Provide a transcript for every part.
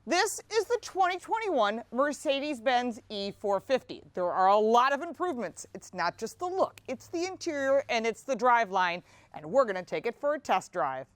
This is the 2021 Mercedes Benz E450. There are a lot of improvements. It's not just the look, it's the interior and it's the driveline, and we're going to take it for a test drive.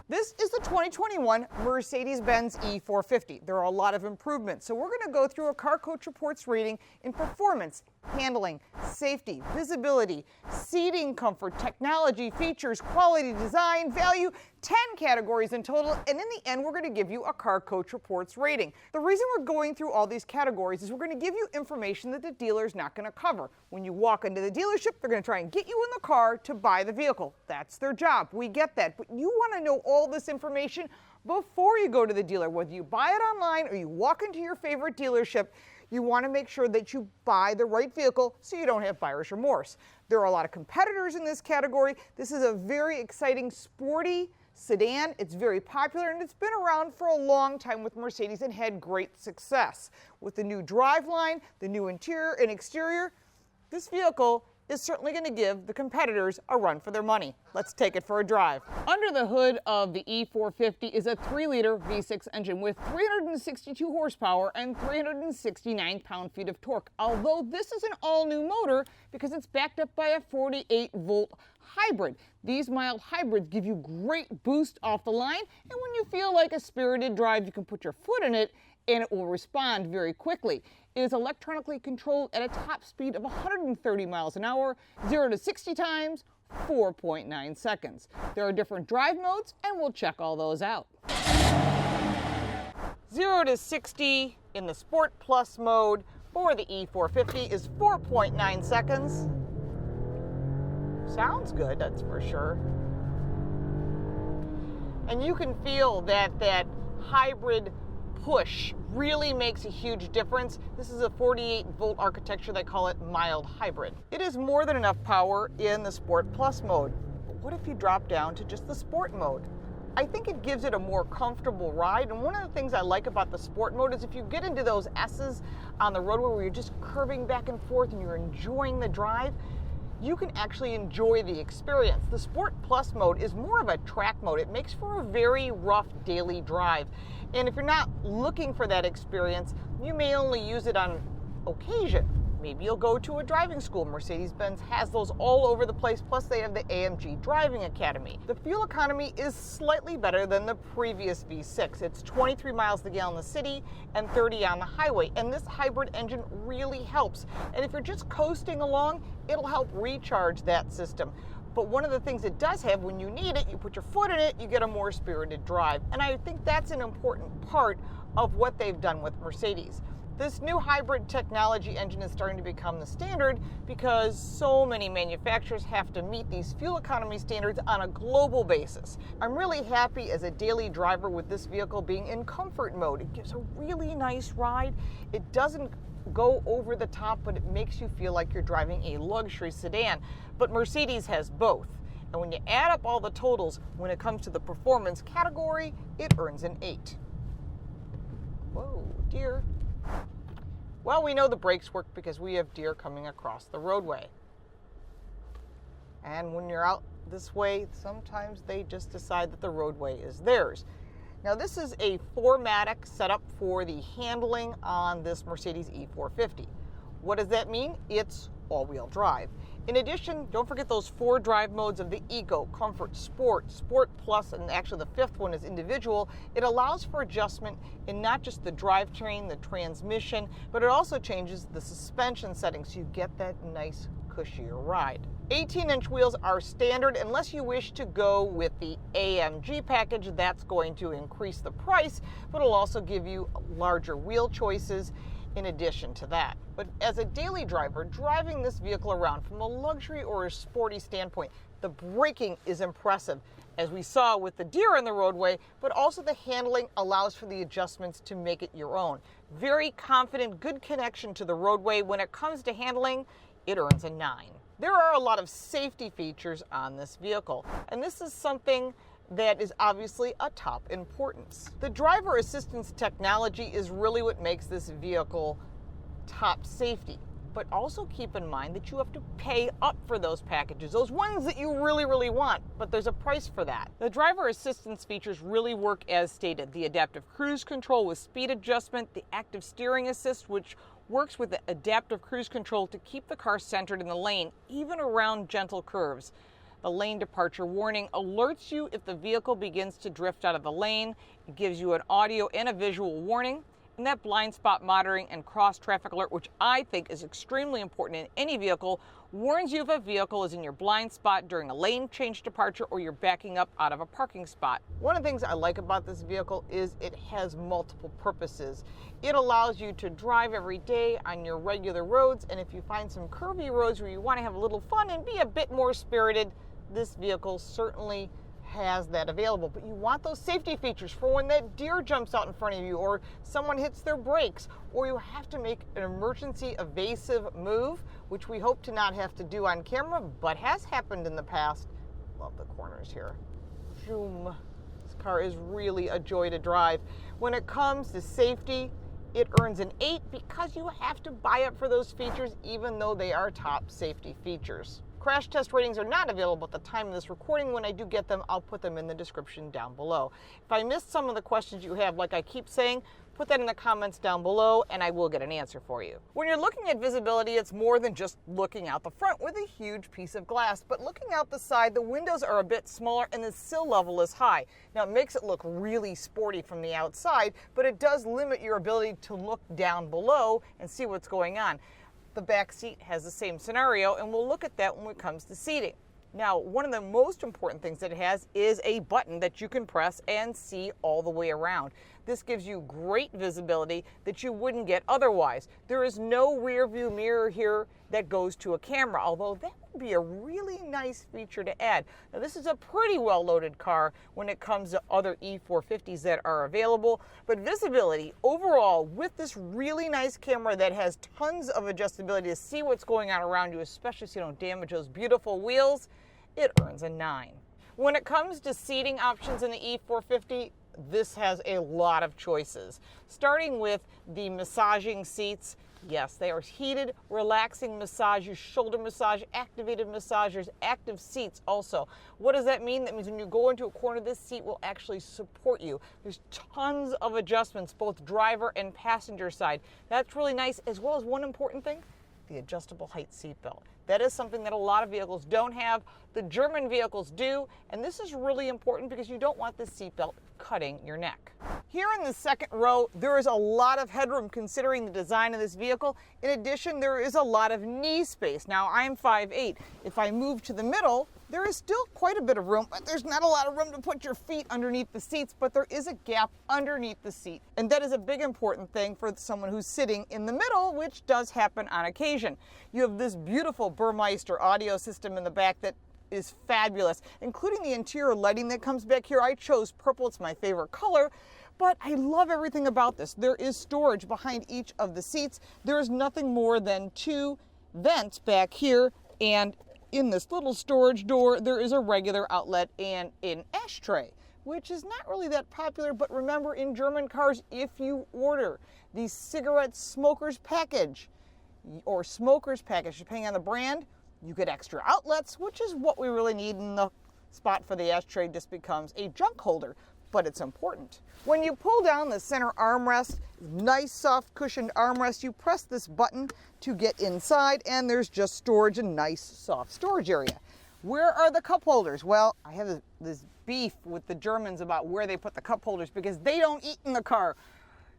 This is the 2021 Mercedes Benz E450. There are a lot of improvements, so we're going to go through a Car Coach Reports rating in performance, handling, safety, visibility, seating comfort, technology, features, quality, design, value, 10 categories in total, and in the end we're going to give you a Car Coach Reports rating. The reason we're going through all these categories is we're going to give you information that the dealer's not going to cover. When you walk into the dealership, they're going to try and get you in the car to buy the vehicle. That's their job. We get that, but you want to know all this information before you go to the dealer. Whether you buy it online or you walk into your favorite dealership, you want to make sure that you buy the right vehicle so you don't have buyer's remorse. There are a lot of competitors in this category. This is a very exciting, sporty sedan. It's very popular and it's been around for a long time with Mercedes and had great success. With the new driveline, the new interior and exterior, this vehicle is certainly going to give the competitors a run for their money. Let's take it for a drive. Under the hood of the E450 is a 3-liter V6 engine with 362 horsepower and 369 pound-feet of torque, although this is an all-new motor because it's backed up by a 48-volt hybrid. These mild hybrids give you great boost off the line, and when you feel like a spirited drive, you can put your foot in it and it will respond very quickly. It is electronically controlled at a top speed of 130 miles an hour, 0 to 60 times, 4.9 seconds. There are different drive modes, and we'll check all those out. 0 to 60 in the Sport Plus mode for the E450 is 4.9 seconds. Sounds good, that's for sure. And you can feel that hybrid push really makes a huge difference. This is a 48-volt architecture. They call it mild hybrid. It is more than enough power in the Sport Plus mode. But what if you drop down to just the Sport mode? I think it gives it a more comfortable ride, and one of the things I like about the Sport mode is if you get into those S's on the roadway where you're just curving back and forth and you're enjoying the drive, you can actually enjoy the experience. The Sport Plus mode is more of a track mode. It makes for a very rough daily drive. And if you're not looking for that experience, you may only use it on occasion. Maybe you'll go to a driving school. Mercedes-Benz has those all over the place, plus they have the AMG Driving Academy. The fuel economy is slightly better than the previous V6. It's 23 miles to the gallon in the city and 30 on the highway, and this hybrid engine really helps. And if you're just coasting along, it'll help recharge that system. But one of the things it does have, when you need it, you put your foot in it, you get a more spirited drive. And I think that's an important part of what they've done with Mercedes. This new hybrid technology engine is starting to become the standard because so many manufacturers have to meet these fuel economy standards on a global basis. I'm really happy as a daily driver with this vehicle being in comfort mode. It gives a really nice ride. It doesn't go over the top, but it makes you feel like you're driving a luxury sedan. But Mercedes has both. And when you add up all the totals, when it comes to the performance category, it earns an 8. Whoa, deer. Well, we know the brakes work because we have deer coming across the roadway. And when you're out this way, sometimes they just decide that the roadway is theirs. Now, this is a 4MATIC setup for the handling on this Mercedes E450. What does that mean? It's all-wheel drive. In addition, don't forget those 4 drive modes of the Eco, Comfort, Sport, Sport Plus, and actually the 5th one is individual. It allows for adjustment in not just the drivetrain, the transmission, but it also changes the suspension settings so you get that nice, cushier ride. 18-inch wheels are standard unless you wish to go with the AMG package. That's going to increase the price, but it'll also give you larger wheel choices in addition to that. But as a daily driver, driving this vehicle around from a luxury or a sporty standpoint, the braking is impressive, as we saw with the deer in the roadway, but also the handling allows for the adjustments to make it your own. Very confident, good connection to the roadway. When it comes to handling, it earns a 9. There are a lot of safety features on this vehicle, and this is something that is obviously a top importance. The driver assistance technology is really what makes this vehicle top safety. but also keep in mind that you have to pay up for those packages, those ones that you really, really want, but there's a price for that. The driver assistance features really work as stated. The adaptive cruise control with speed adjustment, the active steering assist, which works with the adaptive cruise control to keep the car centered in the lane, even around gentle curves. The lane departure warning alerts you if the vehicle begins to drift out of the lane. It gives you an audio and a visual warning. And that blind spot monitoring and cross traffic alert, which I think is extremely important in any vehicle, warns you if a vehicle is in your blind spot during a lane change departure or you're backing up out of a parking spot. One of the things I like about this vehicle is it has multiple purposes. It allows you to drive every day on your regular roads, and if you find some curvy roads where you want to have a little fun and be a bit more spirited, this vehicle certainly has that available. But you want those safety features for when that deer jumps out in front of you, or someone hits their brakes, or you have to make an emergency evasive move, which we hope to not have to do on camera, but has happened in the past. Love the corners here. Zoom. This car is really a joy to drive. When it comes to safety, it earns an 8 because you have to buy up for those features, even though they are top safety features. Crash test ratings are not available at the time of this recording. When I do get them, I'll put them in the description down below. If I missed some of the questions you have, like I keep saying, put that in the comments down below and I will get an answer for you. When you're looking at visibility, it's more than just looking out the front with a huge piece of glass, but looking out the side, the windows are a bit smaller and the sill level is high. Now, it makes it look really sporty from the outside, but it does limit your ability to look down below and see what's going on. The back seat has the same scenario, and we'll look at that when it comes to seating. Now, one of the most important things that it has is a button that you can press and see all the way around. This gives you great visibility that you wouldn't get otherwise. There is no rear view mirror here that goes to a camera, although that would be a really nice feature to add. Now, this is a pretty well-loaded car when it comes to other E450s that are available, but visibility overall with this really nice camera that has tons of adjustability to see what's going on around you, especially so you don't damage those beautiful wheels, it earns a 9. When it comes to seating options in the E450, this has a lot of choices. Starting with the massaging seats. Yes, they are heated, relaxing massages, shoulder massage, activated massagers, active seats also. What does that mean? That means when you go into a corner, this seat will actually support you. There's tons of adjustments, both driver and passenger side. That's really nice, as well as one important thing, the adjustable height seat belt. That is something that a lot of vehicles don't have. The German vehicles do, and this is really important because you don't want this seatbelt cutting your neck. Here in the second row, there is a lot of headroom considering the design of this vehicle. In addition, there is a lot of knee space. Now, I'm 5'8". If I move to the middle, there is still quite a bit of room, but there's not a lot of room to put your feet underneath the seats, but there is a gap underneath the seat. And that is a big important thing for someone who's sitting in the middle, which does happen on occasion. You have this beautiful Burmeister audio system in the back that is fabulous, including the interior lighting that comes back here. I chose purple, it's my favorite color, but I love everything about this. There is storage behind each of the seats. There is nothing more than 2 vents back here, and in this little storage door, there is a regular outlet and an ashtray, which is not really that popular, but remember, in German cars, if you order the cigarette smoker's package or smoker's package, depending on the brand, you get extra outlets, which is what we really need, and the spot for the ashtray just becomes a junk holder, but it's important. When you pull down the center armrest, nice soft cushioned armrest, you press this button to get inside, and there's just storage, a nice soft storage area. Where are the cup holders? Well, I have this beef with the Germans about where they put the cup holders because they don't eat in the car.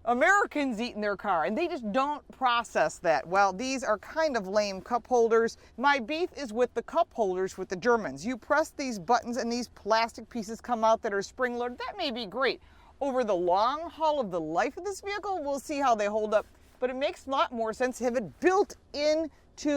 Americans eat in their car, and they just don't process that. Well, these are kind of lame cup holders. My beef is with the cup holders with the Germans. You press these buttons and these plastic pieces come out that are spring-loaded. That may be great. Over the long haul of the life of this vehicle, we'll see how they hold up. But it makes a lot more sense to have it built into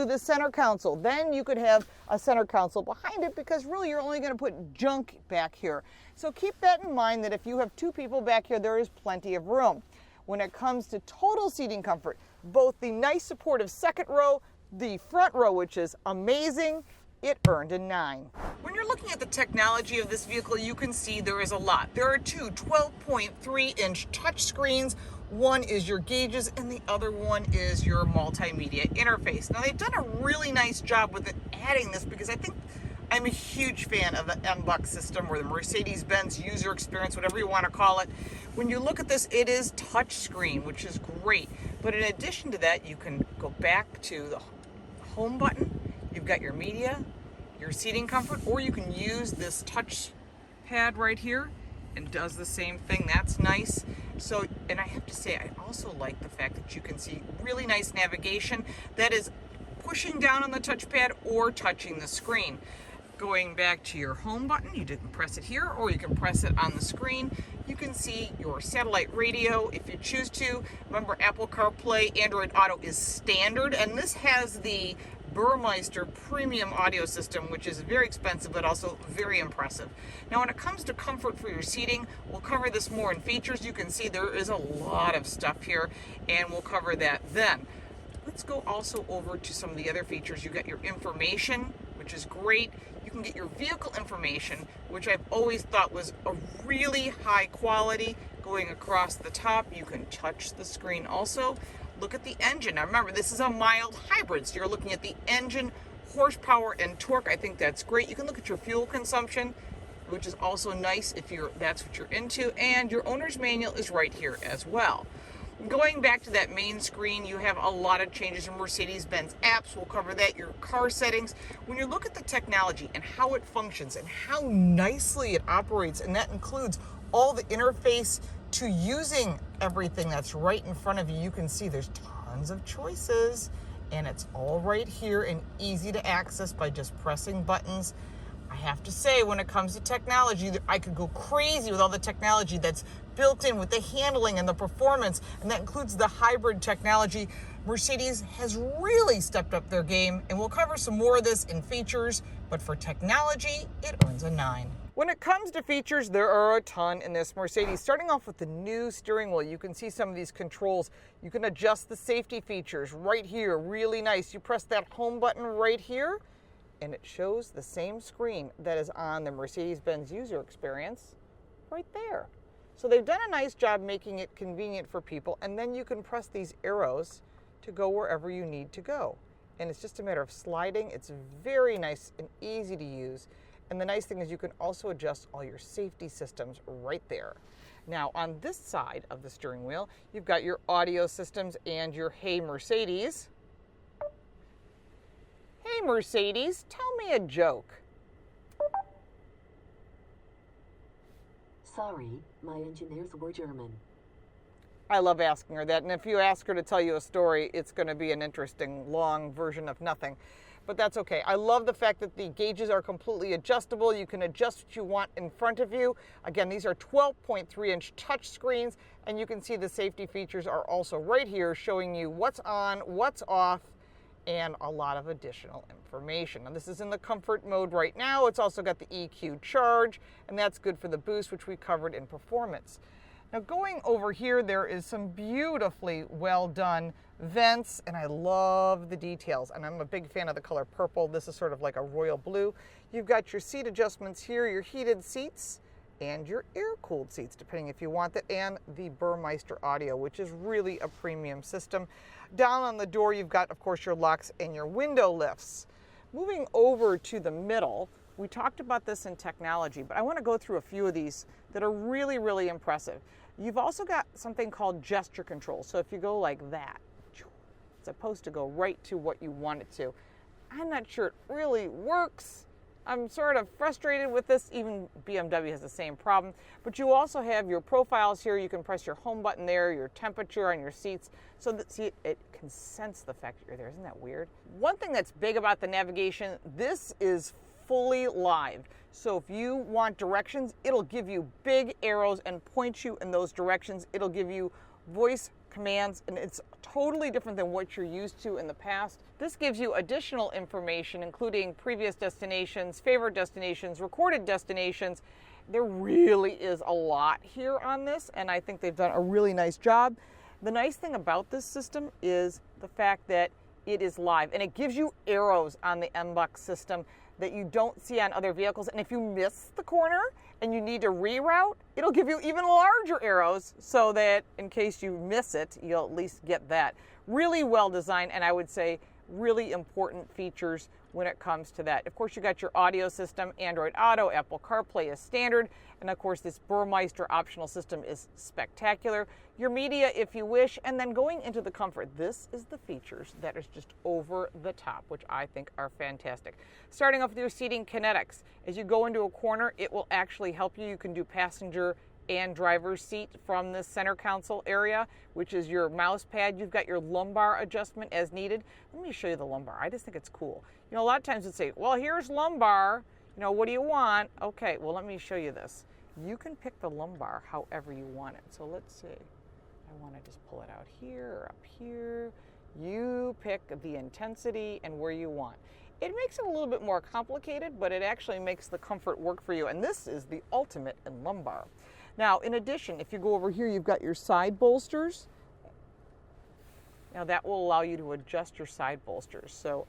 the center console. Then you could have a center console behind it because really you're only going to put junk back here. So keep that in mind that if you have 2 people back here, there is plenty of room. When it comes to total seating comfort, both the nice supportive second row, the front row, which is amazing, it earned a 9. When you're looking at the technology of this vehicle, you can see there is a lot. There are 2 12.3-inch touch screens, One is your gauges and the other one is your multimedia interface. Now they've done a really nice job with adding this because I think I'm a huge fan of the MBUX system or the Mercedes Benz user experience, whatever you want to call it. When you look at this, it is touchscreen, which is great. But in addition to that, you can go back to the home button. You've got your media, your seating comfort, or you can use this touch pad right here and does the same thing. That's nice. So, and I have to say, I also like the fact that you can see really nice navigation that is pushing down on the touchpad or touching the screen. Going back to your home button, you can press it here or you can press it on the screen. You can see your satellite radio if you choose to. Remember, Apple CarPlay, Android Auto is standard, and this has the Burmeister premium audio system, which is very expensive but also very impressive. Now when it comes to comfort for your seating, we'll cover this more in features. You can see there is a lot of stuff here and we'll cover that then. Let's go also over to some of the other features. You've got your information, which is great. You can get your vehicle information, which I've always thought was a really high quality. Going across the top, you can touch the screen also. Look at the engine. Now remember, this is a mild hybrid, so you're looking at the engine, horsepower, and torque. I think that's great. You can look at your fuel consumption, which is also nice if that's what you're into, and your owner's manual is right here as well. Going back to that main screen, you have a lot of changes in Mercedes-Benz apps. We'll cover that, your car settings. When you look at the technology and how it functions and how nicely it operates, and that includes all the interface to using everything that's right in front of you, you can see there's tons of choices and it's all right here and easy to access by just pressing buttons. I have to say, when it comes to technology, I could go crazy with all the technology that's built in with the handling and the performance, and that includes the hybrid technology. Mercedes has really stepped up their game, and we'll cover some more of this in features, but for technology, it earns a 9. When it comes to features, there are a ton in this Mercedes. Starting off with the new steering wheel, you can see some of these controls. You can adjust the safety features right here, really nice. You press that home button right here, and it shows the same screen that is on the Mercedes-Benz user experience right there. So they've done a nice job making it convenient for people, and then you can press these arrows to go wherever you need to go. And it's just a matter of sliding. It's very nice and easy to use. And the nice thing is you can also adjust all your safety systems right there. Now on this side of the steering wheel, you've got your audio systems and your Hey Mercedes. Hey Mercedes, tell me a joke. Sorry, my engineers were German. I love asking her that, and if you ask her to tell you a story, it's going to be an interesting, long version of nothing. But that's okay. I love the fact that the gauges are completely adjustable. You can adjust what you want in front of you. Again, these are 12.3-inch touch screens, and you can see the safety features are also right here showing you what's on, what's off, and a lot of additional information. Now this is in the comfort mode right now. It's also got the EQ charge, and that's good for the boost, which we covered in performance. Now going over here, there is some beautifully well done vents, and I love the details, and I'm a big fan of the color purple. This is sort of like a royal blue. You've got your seat adjustments here, your heated seats, and your air-cooled seats, depending if you want that, and the Burmeister audio, which is really a premium system. Down on the door, you've got, of course, your locks and your window lifts. Moving over to the middle, we talked about this in technology, but I want to go through a few of these that are really, really impressive. You've also got something called gesture control. So if you go like that, it's supposed to go right to what you want it to. I'm not sure it really works. I'm sort of frustrated with this. Even BMW has the same problem. But you also have your profiles here. You can press your home button there, your temperature on your seats. So that, see, it can sense the fact that you're there. Isn't that weird? One thing that's big about the navigation, this is fully live. So if you want directions, it'll give you big arrows and point you in those directions. It'll give you voice commands, and it's totally different than what you're used to in the past. This gives you additional information, including previous destinations, favorite destinations, recorded destinations. There really is a lot here on this, and I think they've done a really nice job. The nice thing about this system is the fact that it is live, and it gives you arrows on the MBUX system that you don't see on other vehicles. And if you miss the corner and you need to reroute, it'll give you even larger arrows so that in case you miss it, you'll at least get that. Really well designed, and I would say really important features when it comes to that. Of course, you got your audio system, Android Auto, Apple CarPlay is standard, and of course this Burmeister optional system is spectacular. Your media if you wish, and then going into the comfort, this is the features that is just over the top, which I think are fantastic. Starting off with your seating kinetics. As you go into a corner, it will actually help you. You can do passenger and driver's seat from the center console area, which is your mouse pad. You've got your lumbar adjustment as needed. Let me show you the lumbar. I just think it's cool. You know, a lot of times it's say, well, here's lumbar. You know, what do you want? Okay, well, let me show you this. You can pick the lumbar however you want it. So let's see. I want to just pull it out here or up here. You pick the intensity and where you want. It makes it a little bit more complicated, but it actually makes the comfort work for you. And this is the ultimate in lumbar. Now, in addition, if you go over here, you've got your side bolsters. Now, that will allow you to adjust your side bolsters. So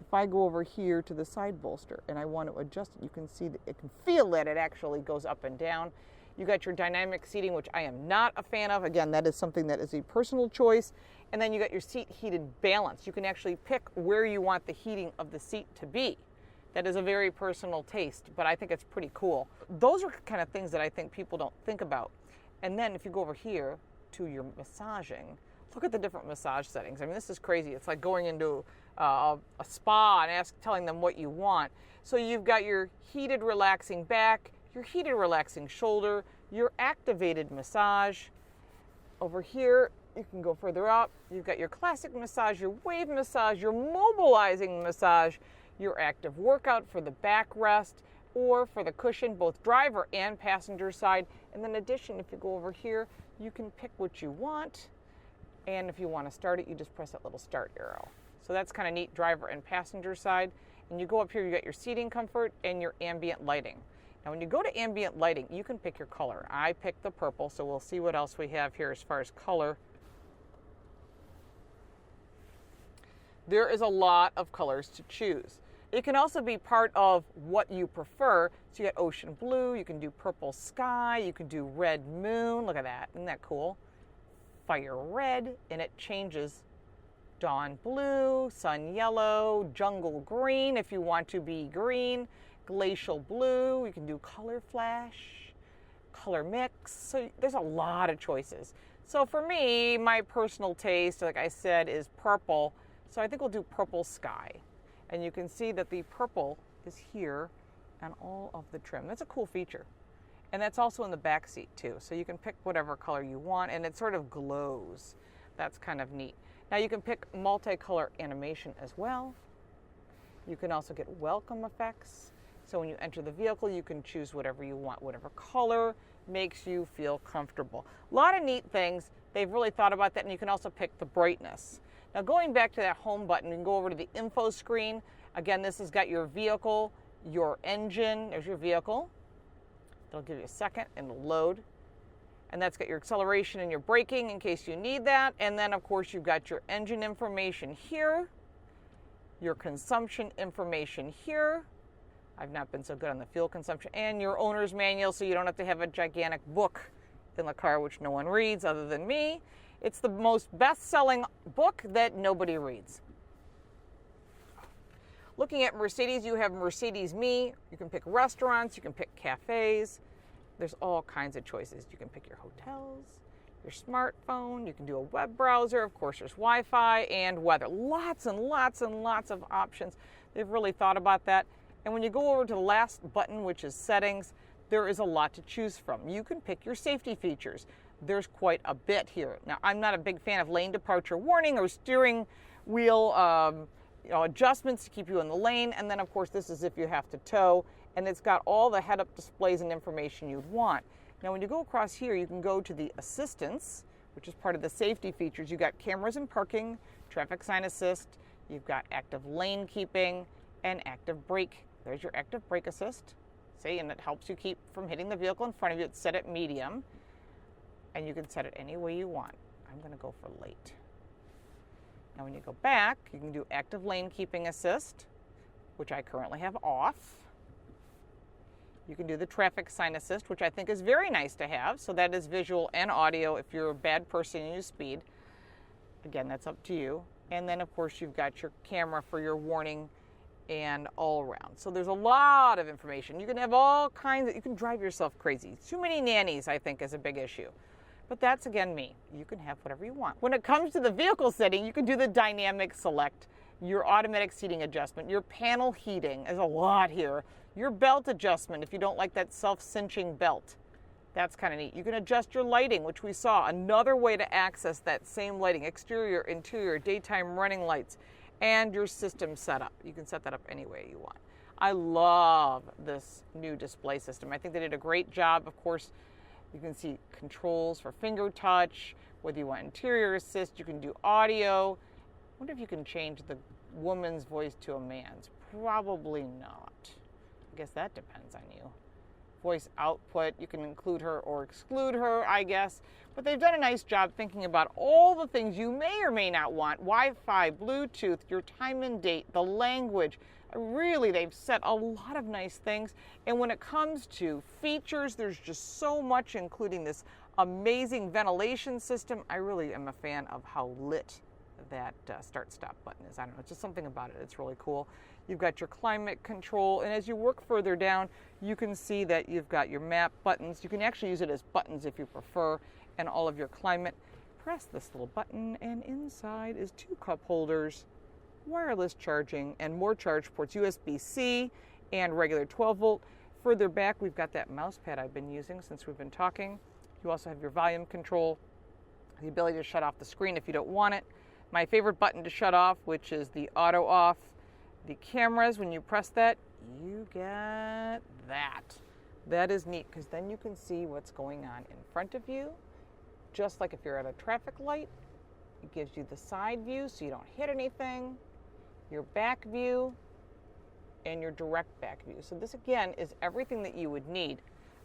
if I go over here to the side bolster and I want to adjust it, you can see that it can feel that it actually goes up and down. You got your dynamic seating, which I am not a fan of. Again, that is something that is a personal choice. And then you got your seat heated balance. You can actually pick where you want the heating of the seat to be. That is a very personal taste, but I think it's pretty cool. Those are kind of things that I think people don't think about. And then if you go over here to your massaging, look at the different massage settings. I mean, this is crazy. It's like going into a spa and telling them what you want. So you've got your heated relaxing back, your heated relaxing shoulder, your activated massage. Over here, you can go further up. You've got your classic massage, your wave massage, your mobilizing massage, your active workout for the backrest or for the cushion, both driver and passenger side. And then in addition, if you go over here, you can pick what you want. And if you want to start it, you just press that little start arrow. So that's kind of neat, driver and passenger side. And you go up here, you got your seating comfort and your ambient lighting. Now when you go to ambient lighting, you can pick your color. I picked the purple, so we'll see what else we have here as far as color. There is a lot of colors to choose. It can also be part of what you prefer. So you got ocean blue, you can do purple sky, you can do red moon. Look at that, isn't that cool? Fire red, and it changes. Dawn blue, sun yellow, jungle green if you want to be green, glacial blue, you can do color flash, color mix. So there's a lot of choices. So for me, my personal taste, like I said, is purple. So I think we'll do purple sky. And you can see that the purple is here on all of the trim. That's a cool feature. And that's also in the back seat too. So you can pick whatever color you want and it sort of glows. That's kind of neat. Now you can pick multicolor animation as well. You can also get welcome effects. So when you enter the vehicle, you can choose whatever you want, whatever color makes you feel comfortable. A lot of neat things. They've really thought about that, and you can also pick the brightness. Now going back to that home button, you can go over to the info screen. Again, this has got your vehicle, your engine. There's your vehicle. It'll give you a second and it'll load. And that's got your acceleration and your braking in case you need that. And then of course you've got your engine information here, your consumption information here. I've not been so good on the fuel consumption, and your owner's manual, so you don't have to have a gigantic book in the car, which no one reads other than me. It's the most best-selling book that nobody reads. Looking at Mercedes, you have Mercedes Me. You can pick restaurants, you can pick cafes. There's all kinds of choices. You can pick your hotels, your smartphone, you can do a web browser. Of course, there's Wi-Fi and weather. Lots and lots and lots of options. They've really thought about that. And when you go over to the last button, which is settings, there is a lot to choose from. You can pick your safety features. There's quite a bit here. Now, I'm not a big fan of lane departure warning or steering wheel adjustments to keep you in the lane. And then, of course, this is if you have to tow. And it's got all the head-up displays and information you'd want. Now, when you go across here, you can go to the assistance, which is part of the safety features. You've got cameras and parking, traffic sign assist. You've got active lane keeping and active brake. There's your active brake assist. See, and it helps you keep from hitting the vehicle in front of you. It's set at medium. And you can set it any way you want. I'm going to go for late. Now when you go back, you can do active lane keeping assist, which I currently have off. You can do the traffic sign assist, which I think is very nice to have. So that is visual and audio if you're a bad person and you use speed. Again, that's up to you. And then, of course, you've got your camera for your warning and all around. So there's a lot of information. You can have all kinds of, you can drive yourself crazy. Too many nannies, I think, is a big issue. But that's, again, me. You can have whatever you want. When it comes to the vehicle setting, you can do the dynamic select, your automatic seating adjustment, your panel heating. There's a lot here. Your belt adjustment, if you don't like that self-cinching belt. That's kind of neat. You can adjust your lighting, which we saw. Another way to access that same lighting, exterior, interior, daytime running lights, and your system setup. You can set that up any way you want. I love this new display system. I think they did a great job. Of course, you can see controls for finger touch, whether you want interior assist, you can do audio. I wonder if you can change the woman's voice to a man's. Probably not. I guess that depends on you. Voice output, you can include her or exclude her, I guess. But they've done a nice job thinking about all the things you may or may not want. Wi-Fi, Bluetooth, your time and date, the language. Really, they've set a lot of nice things. And when it comes to features, there's just so much, including this amazing ventilation system. I really am a fan of how lit that start-stop button is. I don't know, it's just something about it. It's really cool. You've got your climate control, and as you work further down, you can see that you've got your map buttons. You can actually use it as buttons if you prefer, and all of your climate. Press this little button, and inside is 2 cup holders, wireless charging, and more charge ports, USB-C and regular 12 volt. Further back, we've got that mouse pad I've been using since we've been talking. You also have your volume control, the ability to shut off the screen if you don't want it. My favorite button to shut off, which is the auto off. The cameras, when you press that, you get that. That is neat because then you can see what's going on in front of you. Just like if you're at a traffic light, it gives you the side view so you don't hit anything, your back view, and your direct back view. So this again is everything that you would need.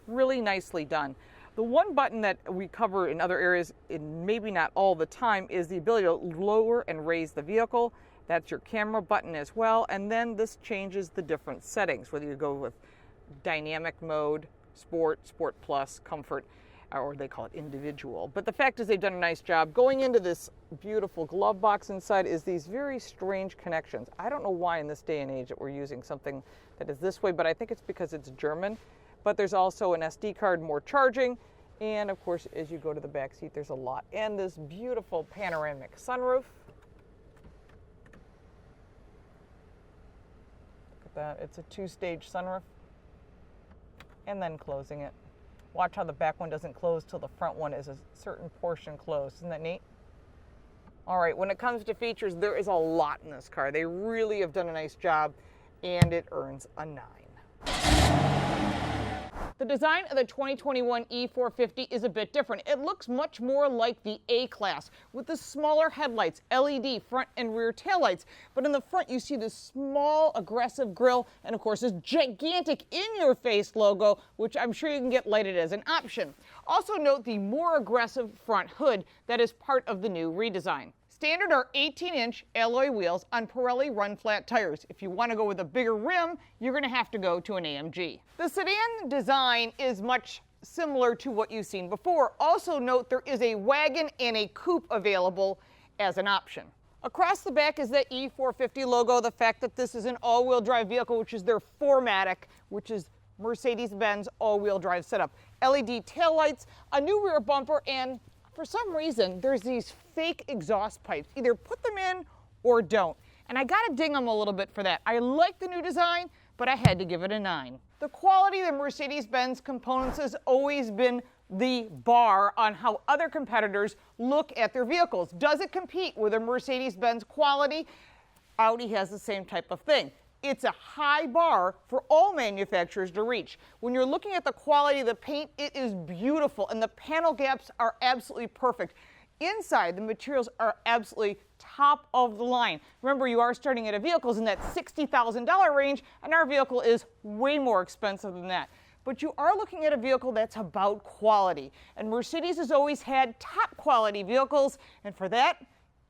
Really nicely done. The one button that we cover in other areas, and maybe not all the time, is the ability to lower and raise the vehicle. That's your camera button as well. And then this changes the different settings, whether you go with dynamic mode, sport, sport plus, comfort, or they call it individual. But the fact is they've done a nice job. Going into this beautiful glove box inside is these very strange connections. I don't know why in this day and age that we're using something that is this way, but I think it's because it's German. But there's also an SD card, more charging, and of course, as you go to the back seat, there's a lot. And this beautiful panoramic sunroof. Look at that, it's a 2-stage sunroof. And then closing it. Watch how the back one doesn't close till the front one is a certain portion closed. Isn't that neat? All right, when it comes to features, there is a lot in this car. They really have done a nice job, and it earns a 9. The design of the 2021 E450 is a bit different. It looks much more like the A-Class with the smaller headlights, LED front and rear taillights. But in the front, you see this small, aggressive grille and, of course, this gigantic in-your-face logo, which I'm sure you can get lighted as an option. Also note the more aggressive front hood that is part of the new redesign. Standard are 18-inch alloy wheels on Pirelli run-flat tires. If you want to go with a bigger rim, you're going to have to go to an AMG. The sedan design is much similar to what you've seen before. Also note there is a wagon and a coupe available as an option. Across the back is the E450 logo, the fact that this is an all-wheel drive vehicle, which is their 4MATIC, which is Mercedes Benz all-wheel drive setup. LED taillights, a new rear bumper, and for some reason, there's these fake exhaust pipes. Either put them in or don't. And I gotta ding them a little bit for that. I like the new design, but I had to give it a 9. The quality of the Mercedes-Benz components has always been the bar on how other competitors look at their vehicles. Does it compete with a Mercedes-Benz quality? Audi has the same type of thing. It's a high bar for all manufacturers to reach. When you're looking at the quality of the paint, it is beautiful, and the panel gaps are absolutely perfect. Inside, the materials are absolutely top of the line. Remember, you are starting at a vehicle's in that $60,000 range, and our vehicle is way more expensive than that. But you are looking at a vehicle that's about quality, and Mercedes has always had top quality vehicles, and for that,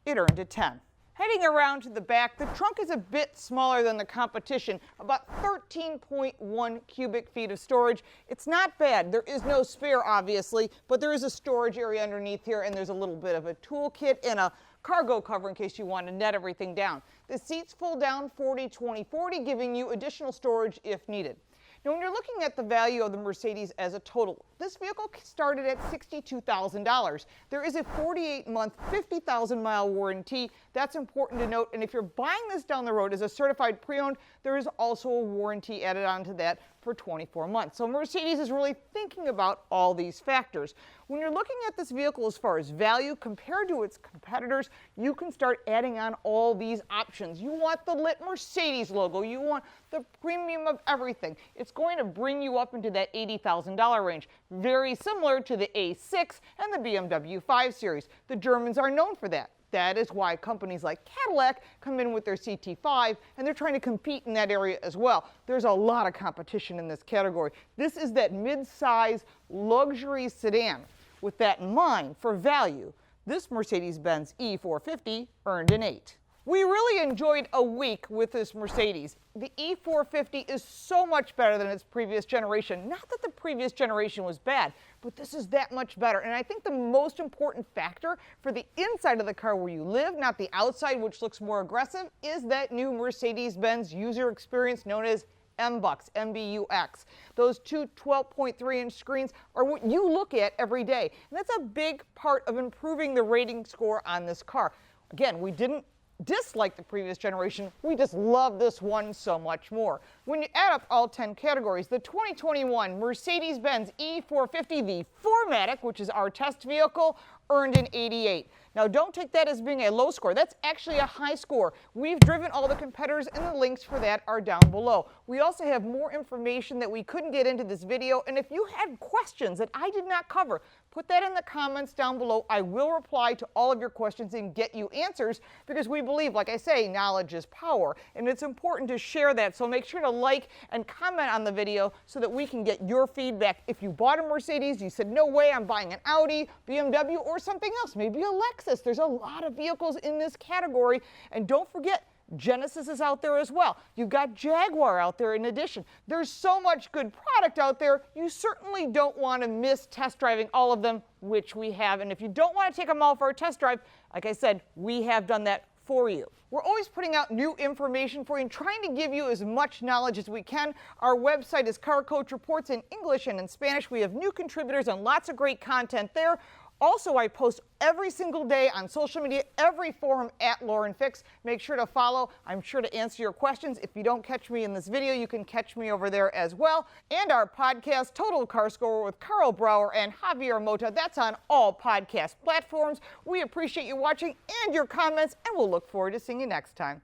it earned a 10. Heading around to the back, the trunk is a bit smaller than the competition, about 13.1 cubic feet of storage. It's not bad. There is no spare, obviously, but there is a storage area underneath here, and there's a little bit of a toolkit and a cargo cover in case you want to net everything down. The seats fold down 40-20-40, giving you additional storage if needed. Now, when you're looking at the value of the Mercedes as a total, this vehicle started at $62,000. There is a 48-month, 50,000-mile warranty. That's important to note. And if you're buying this down the road as a certified pre-owned, there is also a warranty added onto that for 24 months. So Mercedes is really thinking about all these factors. When you're looking at this vehicle as far as value compared to its competitors, you can start adding on all these options. You want the lit Mercedes logo. You want the premium of everything. It's going to bring you up into that $80,000 range. Very similar to the A6 and the BMW 5 Series. The Germans are known for that. That is why companies like Cadillac come in with their CT5, and they're trying to compete in that area as well. There's a lot of competition in this category. This is that mid-size luxury sedan. With that in mind, for value, this Mercedes Benz E450 earned an 8. We really enjoyed a week with this Mercedes. The E450 is so much better than its previous generation. Not that the previous generation was bad, but this is that much better. And I think the most important factor for the inside of the car where you live, not the outside, which looks more aggressive, is that new Mercedes-Benz user experience known as MBUX, MBUX. Those two 12.3-inch screens are what you look at every day. And that's a big part of improving the rating score on this car. Again, we didn't dislike the previous generation, we just love this one so much more. When you add up all 10 categories, the 2021 Mercedes-Benz E450, the 4MATIC, which is our test vehicle, earned an 88. Now, don't take that as being a low score. That's actually a high score. We've driven all the competitors, and the links for that are down below. We also have more information that we couldn't get into this video, and if you had questions that I did not cover, put that in the comments down below. I will reply to all of your questions and get you answers, because we believe, like I say, knowledge is power, and it's important to share that. So make sure to like and comment on the video so that we can get your feedback. If you bought a Mercedes, you said, no way, I'm buying an Audi, BMW, or something else, maybe a Lexus. There's a lot of vehicles in this category, and don't forget, Genesis is out there as well. You've got Jaguar out there in addition. There's so much good product out there, you certainly don't want to miss test driving all of them, which we have. And if you don't want to take them all for a test drive, like I said, we have done that for you. We're always putting out new information for you and trying to give you as much knowledge as we can. Our website is Car Coach Reports in English and in Spanish. We have new contributors and lots of great content there. Also, I post every single day on social media, every forum at Lauren Fix. Make sure to follow. I'm sure to answer your questions. If you don't catch me in this video, you can catch me over there as well. And our podcast, Total Car Score with Carl Brower and Javier Mota, that's on all podcast platforms. We appreciate you watching and your comments, and we'll look forward to seeing you next time.